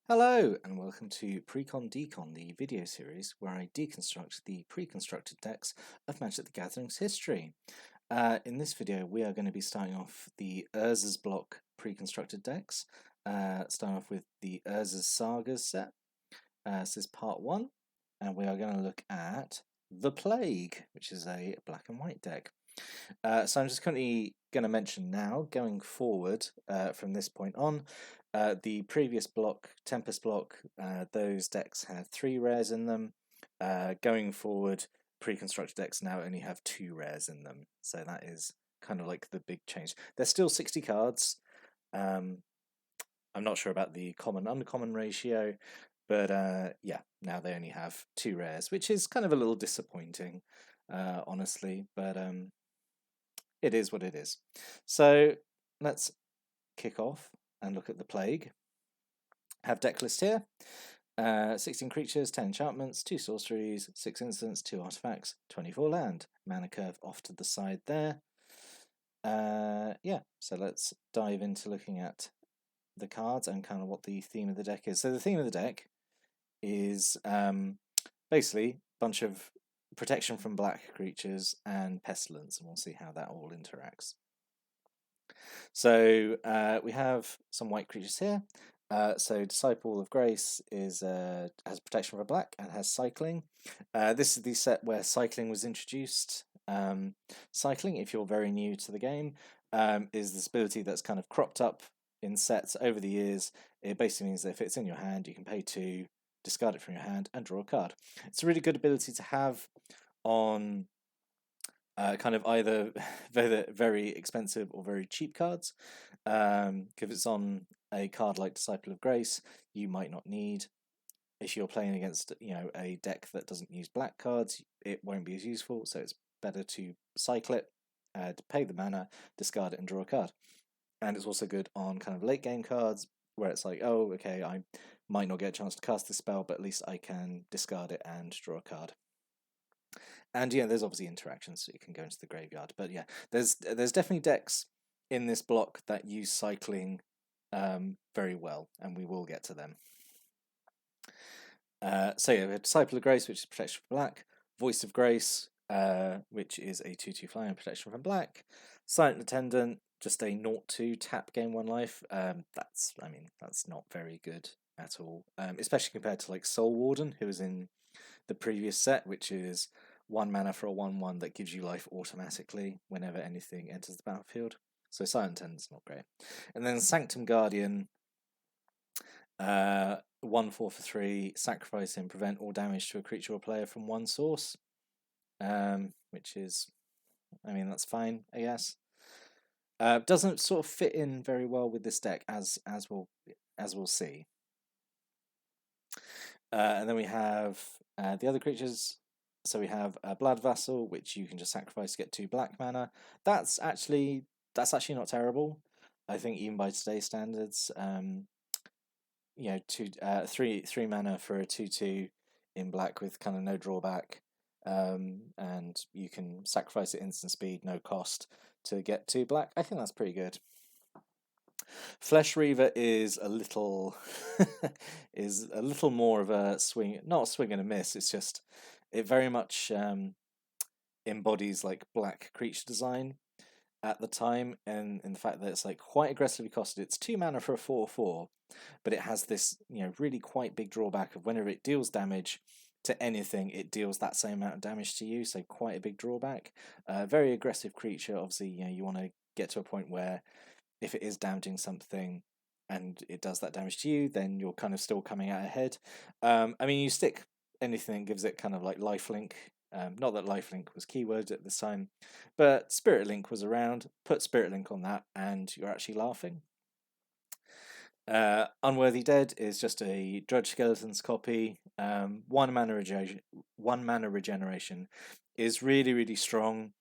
Hello, and welcome to Precon Decon, the video series where I deconstruct the pre-constructed decks of Magic the Gathering's history. In this video, we are going to be starting off the Urza's block pre-constructed decks, starting off with the Urza's Sagas set. This is part 1, and we are going to look at the Plague, which is a black and white deck. So I'm just currently going to mention now, going forward from this point on, the previous block, Tempest block, those decks had 3 rares in them. Going forward, pre-constructed decks now only have 2 rares in them. So that is kind of like the big change. There's still 60 cards. I'm not sure about the common-uncommon ratio, but yeah, now they only have 2 rares, which is kind of a little disappointing, honestly, but it is what it is. So let's kick off and look at the Plague. Have Decklist here. 16 creatures, 10 enchantments, 2 sorceries, 6 instants, 2 artifacts, 24 land. Mana curve off to the side there. Yeah, so let's dive into looking at the cards and kind of what the theme of the deck is. So the theme of the deck is basically a bunch of protection from black creatures and Pestilence, and we'll see how that all interacts. So we have some white creatures here. So Disciple of Grace is has protection for black and has cycling. This is the set where cycling was introduced. Cycling, if you're very new to the game, is this ability that's kind of cropped up in sets over the years. It basically means that if it's in your hand, you can pay 2, discard it from your hand, and draw a card. It's a really good ability to have on kind of either very expensive or very cheap cards. If it's on a card like Disciple of Grace, you might not need. If you're playing against a deck that doesn't use black cards, it won't be as useful. So it's better to cycle it, to pay the mana, discard it, and draw a card. And it's also good on kind of late game cards where it's like, oh, okay, I might not get a chance to cast this spell, but at least I can discard it and draw a card. And yeah, there's obviously interactions, so you can go into the graveyard. But yeah, there's definitely decks in this block that use cycling very well, and we will get to them. So yeah, we have Disciple of Grace, which is protection from black. Voice of Grace, which is a 2/2 fly and protection from black. Silent Attendant, just a 0/2 tap, gain 1 life. That's not very good at all, especially compared to like Soul Warden, who was in the previous set, which is 1 mana for a 1/1 that gives you life automatically whenever anything enters the battlefield. So Silent Attendant's not great. And then Sanctum Guardian, 1/4 for 3, sacrifice him, prevent all damage to a creature or player from 1 source. Which is, that's fine, I guess. Doesn't sort of fit in very well with this deck, as we'll see. And then we have the other creatures. So we have a Blood Vassal, which you can just sacrifice to get 2 black mana. That's actually not terrible. I think even by today's standards, 3 mana for a 2/2 in black with kind of no drawback, and you can sacrifice it instant speed, no cost to get 2 black. I think that's pretty good. Flesh Reaver is a little more of a swing, not a swing and a miss. It's just it very much embodies like black creature design at the time, and in the fact that it's like quite aggressively costed. It's 2 mana for a 4/4, but it has this really quite big drawback of whenever it deals damage to anything, it deals that same amount of damage to you. So quite a big drawback. Very aggressive creature. Obviously, you want to get to a point where if it is damaging something and it does that damage to you, then you're kind of still coming out ahead. You stick anything that gives it kind of like lifelink. Not that lifelink was keyword at this time, but Spirit Link was around. Put Spirit Link on that and you're actually laughing. Unworthy Dead is just a Drudge Skeletons copy. 1 mana regeneration is really, really strong.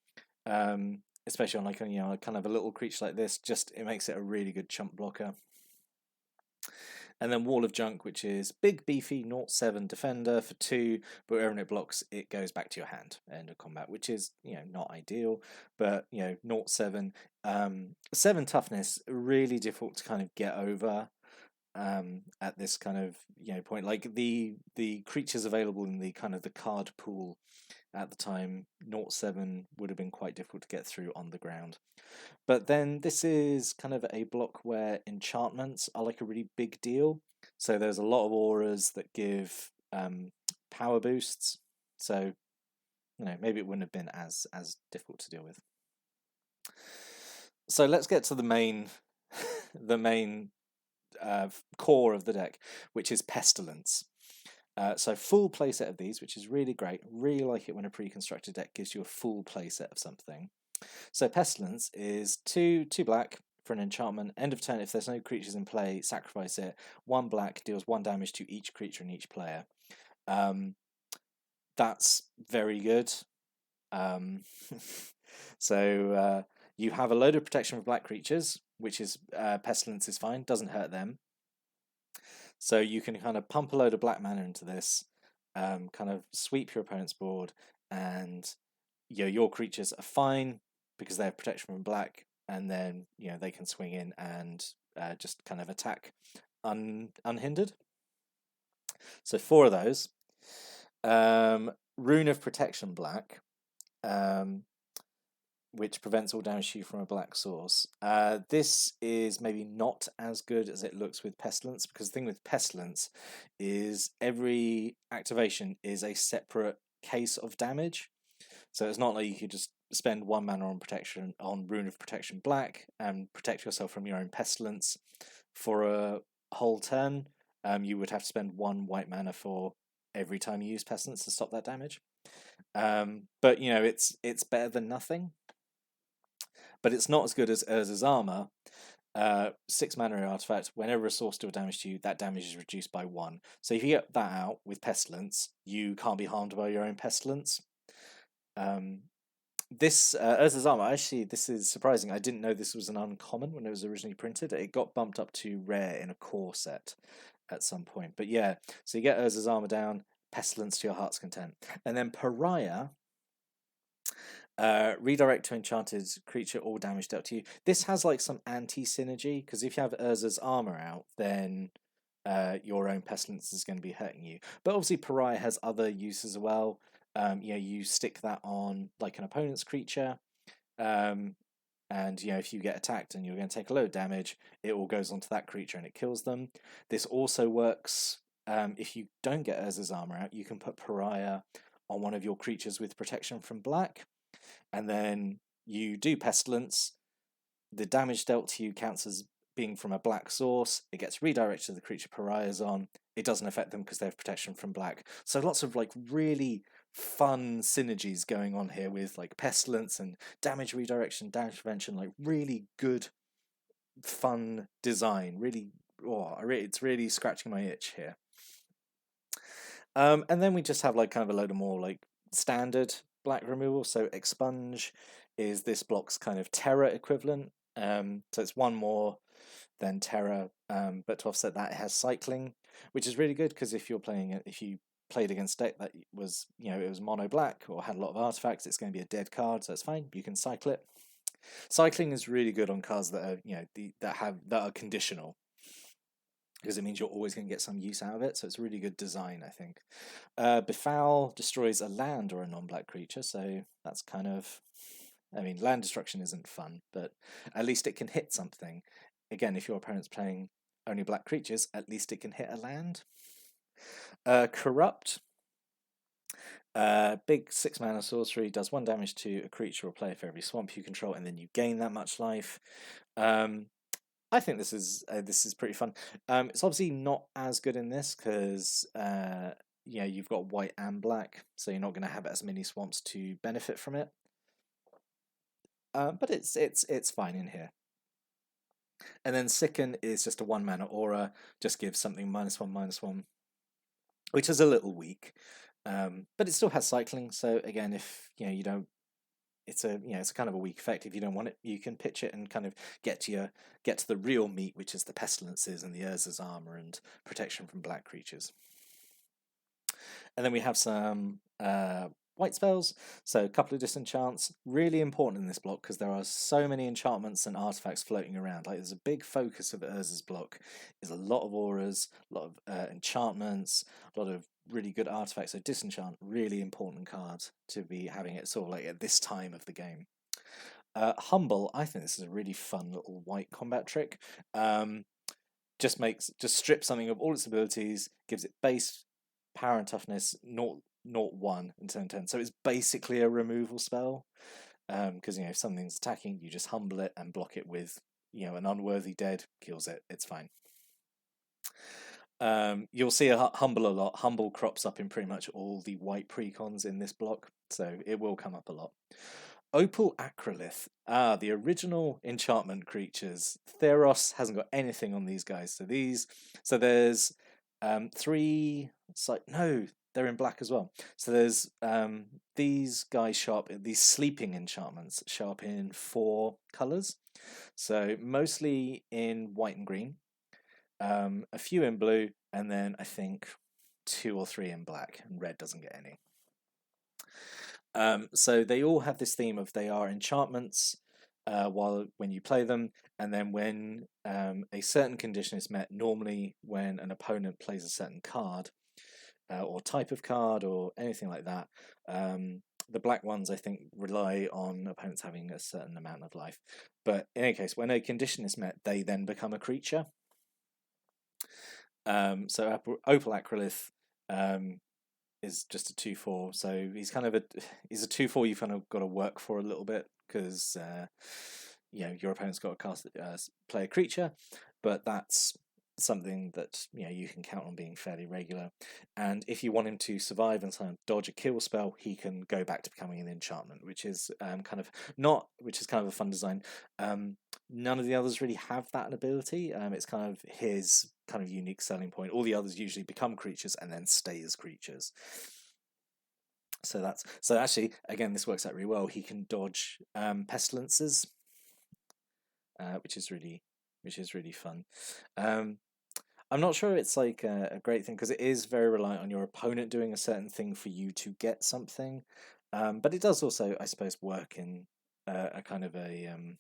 Especially on like kind of a little creature like this, just it makes it a really good chump blocker. And then Wall of Junk, which is big beefy 0/7 defender for 2, but wherever it blocks, it goes back to your hand end of combat, which is not ideal, but 0/7, 7 toughness, really difficult to kind of get over. at this kind of point. Like the creatures available in the kind of the card pool at the time, 0/7 would have been quite difficult to get through on the ground. But then this is kind of a block where enchantments are like a really big deal. So there's a lot of auras that give power boosts. So maybe it wouldn't have been as difficult to deal with. So let's get to the main the main core of the deck, which is Pestilence. So full playset of these, which is really great. Really like it when a pre-constructed deck gives you a full playset of something. So Pestilence is 2 black for an enchantment. End of turn, if there's no creatures in play, sacrifice it. 1 black deals 1 damage to each creature and each player. That's very good. So you have a load of protection for black creatures, which is Pestilence is fine, doesn't hurt them. So you can kind of pump a load of black mana into this, kind of sweep your opponent's board, and your creatures are fine because they have protection from black, and then they can swing in and just kind of attack unhindered. So 4 of those. Rune of Protection black, which prevents all damage to you from a black source. This is maybe not as good as it looks with Pestilence, because the thing with Pestilence is every activation is a separate case of damage. So it's not like you could just spend 1 mana on Rune of Protection black and protect yourself from your own Pestilence for a whole turn. You would have to spend 1 white mana for every time you use Pestilence to stop that damage. But it's better than nothing. But it's not as good as Urza's Armor. 6 mana artifact. Whenever a source deals damage to you, that damage is reduced by 1. So if you get that out with Pestilence, you can't be harmed by your own Pestilence. This Urza's Armor, actually, this is surprising. I didn't know this was an uncommon when it was originally printed. It got bumped up to rare in a core set at some point. But yeah, so you get Urza's Armor down, Pestilence to your heart's content. And then Pariah, redirect to enchanted creature, all damage dealt to you. This has like some anti-synergy, because if you have Urza's Armor out, then your own Pestilence is going to be hurting you. But obviously Pariah has other uses as well. You stick that on like an opponent's creature, and if you get attacked and you're going to take a load of damage, it all goes onto that creature and it kills them. This also works if you don't get Urza's Armor out. You can put Pariah on one of your creatures with protection from black, and then you do Pestilence. The damage dealt to you counts as being from a black source. It gets redirected to the creature Pariah's on. It doesn't affect them because they have protection from black. So lots of like really fun synergies going on here with like Pestilence and damage redirection, damage prevention, like really good fun design. Really, it's really scratching my itch here. And then we just have like kind of a load of more like standard black removal. So Expunge is this block's kind of Terror equivalent. So it's 1 more than Terror, but to offset that, it has Cycling, which is really good because if you played against a deck that was it was mono black or had a lot of artifacts, it's going to be a dead card, so it's fine. You can cycle it. Cycling is really good on cards that are that are conditional, because it means you're always going to get some use out of it. So it's a really good design, I think. Befoul destroys a land or a non-black creature, so that's kind of, land destruction isn't fun, but at least it can hit something. Again, if your opponent's playing only black creatures, at least it can hit a land. Corrupt, big 6 mana sorcery, does 1 damage to a creature or player for every swamp you control, and then you gain that much life. I think this is pretty fun. It's obviously not as good in this because you've got white and black, so you're not going to have as many swamps to benefit from it. But it's fine in here. And then Sicken is just a 1 mana aura, just gives something -1/-1, which is a little weak. But it still has cycling, so again, if you don't, it's a kind of a weak effect. If you don't want it, you can pitch it and kind of get to the real meat, which is the Pestilences and the Urza's Armor and protection from black creatures. And then we have some white spells. So a couple of disenchants, really important in this block because there are so many enchantments and artifacts floating around. Like there's a big focus of Urza's block is a lot of auras, a lot of enchantments, a lot of really good artifacts. So disenchant, really important card to be having it sort of like at this time of the game. Humble, I think this is a really fun little white combat trick. Just strips something of all its abilities, gives it base power and toughness 0, 0, 1 and turn 10. So it's basically a removal spell. Because if something's attacking, you just humble it and block it with an unworthy dead, kills it. It's fine. You'll see a humble a lot. Humble crops up in pretty much all the white precons in this block, so it will come up a lot. Opal Acrolith. The original enchantment creatures. Theros hasn't got anything on these guys. So there's 3. No, they're in black as well. So there's these guys show up. These sleeping enchantments show up in 4 colors. So mostly in white and green. A few in blue, and then I think 2 or 3 in black, and red doesn't get any. So they all have this theme of they are enchantments when you play them, and then when a certain condition is met, normally when an opponent plays a certain card or type of card or anything like that, the black ones I think rely on opponents having a certain amount of life. But in any case, when a condition is met, they then become a creature. So Opal Acrolith is just a 2/4, so he's a 2/4 you've kind of got to work for a little bit because your opponent's got to play a creature, but that's something that you can count on being fairly regular. And if you want him to survive and kind of dodge a kill spell, he can go back to becoming an enchantment, which is kind of a fun design. None of the others really have that ability. It's kind of his kind of unique selling point. All the others usually become creatures and then stay as creatures. So actually, again, this works out really well. He can dodge pestilences, which is really fun. I'm not sure it's like a great thing because it is very reliant on your opponent doing a certain thing for you to get something. But it does also, I suppose, work in a kind of a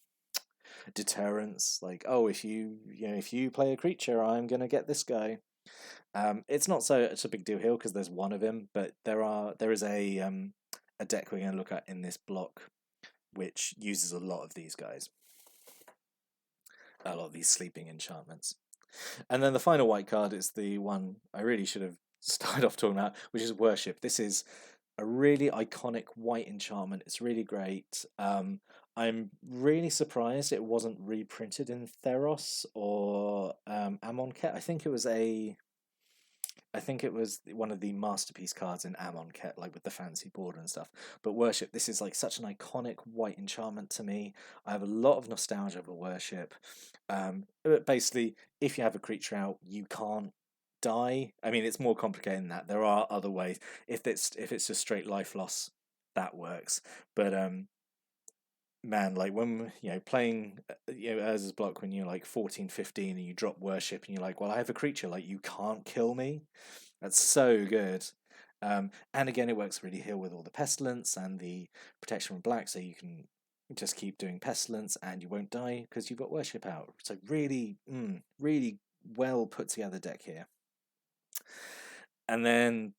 deterrence. Like, oh, if you play a creature, I'm gonna get this guy. It's not such a big deal here because there's one of him, but there is a deck we're going to look at in this block which uses a lot of these guys, a lot of these sleeping enchantments. And then the final white card is the one I really should have started off talking about, which is Worship. This is a really iconic white enchantment. It's really great. I'm really surprised it wasn't reprinted in Theros or Amonkhet. I think it was one of the masterpiece cards in Amonkhet, like with the fancy border and stuff. But Worship, this is like such an iconic white enchantment to me. I have a lot of nostalgia for Worship. But basically, if you have a creature out, you can't die. I mean, it's more complicated than that. There are other ways. If it's just straight life loss, that works. But man, like when playing Urza's block when you're like 14, 15 and you drop Worship and you're like, well, I have a creature, like you can't kill me. That's so good. And again, it works really here with all the Pestilence and the protection from black, so you can just keep doing Pestilence and you won't die because you've got Worship out. So really well put together deck here. And then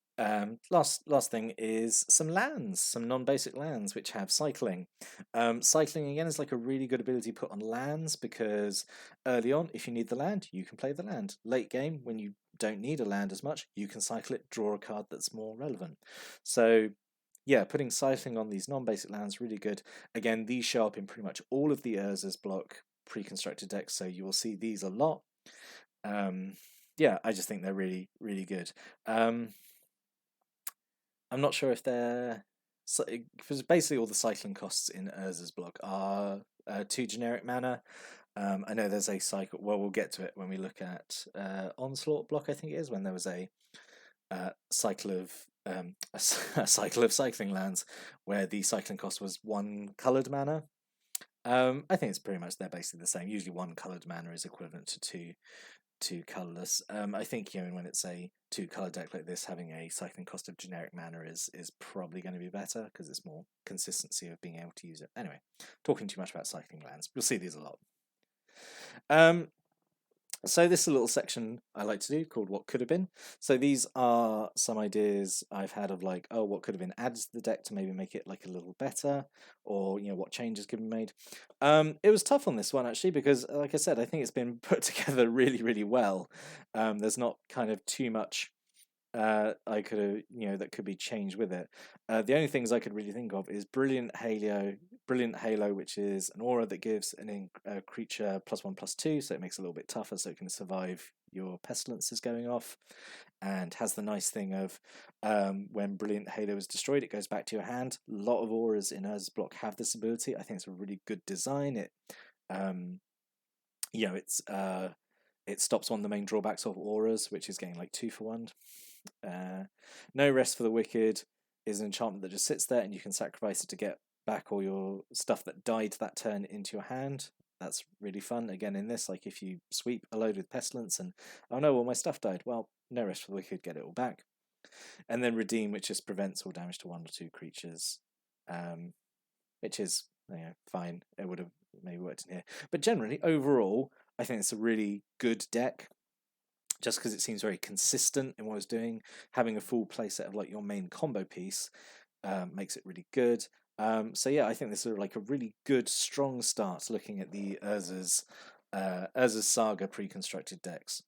last thing is some lands, some non-basic lands which have cycling. Cycling again is like a really good ability put on lands because early on, if you need the land, you can play the land. Late game, when you don't need a land as much, you can cycle it, draw a card that's more relevant. So yeah, putting cycling on these non-basic lands really good. Again, these show up in pretty much all of the Urza's block pre-constructed decks, so you will see these a lot. Yeah, I just think they're really, really good. I'm not sure if they're... because basically all the cycling costs in Urza's block are 2 generic mana. I know there's a cycle... Well, we'll get to it when we look at Onslaught block, I think it is, when there was a cycle of... a cycle of cycling lands where the cycling cost was 1 coloured mana. I think it's pretty much they're basically the same. Usually 1 coloured mana is equivalent to 2 too colourless. I think, you know, when it's a 2-colour deck like this, having a cycling cost of generic mana is probably going to be better because it's more consistency of being able to use it. Anyway, talking too much about cycling lands. We'll see these a lot. So this is a little section I like to do called What Could Have Been. So these are some ideas I've had of like, oh, what could have been added to the deck to maybe make it like a little better, or, you know, what changes could be made. It was tough on this one actually because, like I said, I think it's been put together really, really well. There's not kind of too much I could have, you know, that could be changed with it. The only things I could really think of is Brilliant Halo, which is an aura that gives a creature +1/+2, so it makes it a little bit tougher, so it can survive your Pestilences going off, and has the nice thing of when Brilliant Halo is destroyed, it goes back to your hand. A lot of auras in Urza's block have this ability. I think it's a really good design. It, you know, it stops one of the main drawbacks of auras, which is getting like 2 for 1. No Rest for the Wicked is an enchantment that just sits there and you can sacrifice it to get back all your stuff that died that turn into your hand. That's really fun. Again, in this, like if you sweep a load with Pestilence and, oh no, well my stuff died. Well, No Rest for the Wicked, get it all back. And then Redeem, which just prevents all damage to 1 or 2 creatures, which is, you know, fine. It would have maybe worked in here. But generally, overall, I think it's a really good deck. Just because it seems very consistent in what it's doing, having a full playset of like your main combo piece makes it really good. So yeah, I think this is like a really good, strong start looking at the Urza's Saga pre-constructed decks.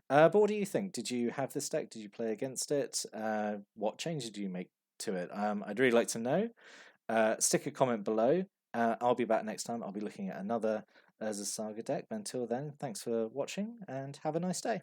But what do you think? Did you have this deck? Did you play against it? What changes do you make to it? I'd really like to know. Stick a comment below. I'll be back next time. I'll be looking at another Urza Saga deck. But until then, thanks for watching and have a nice day.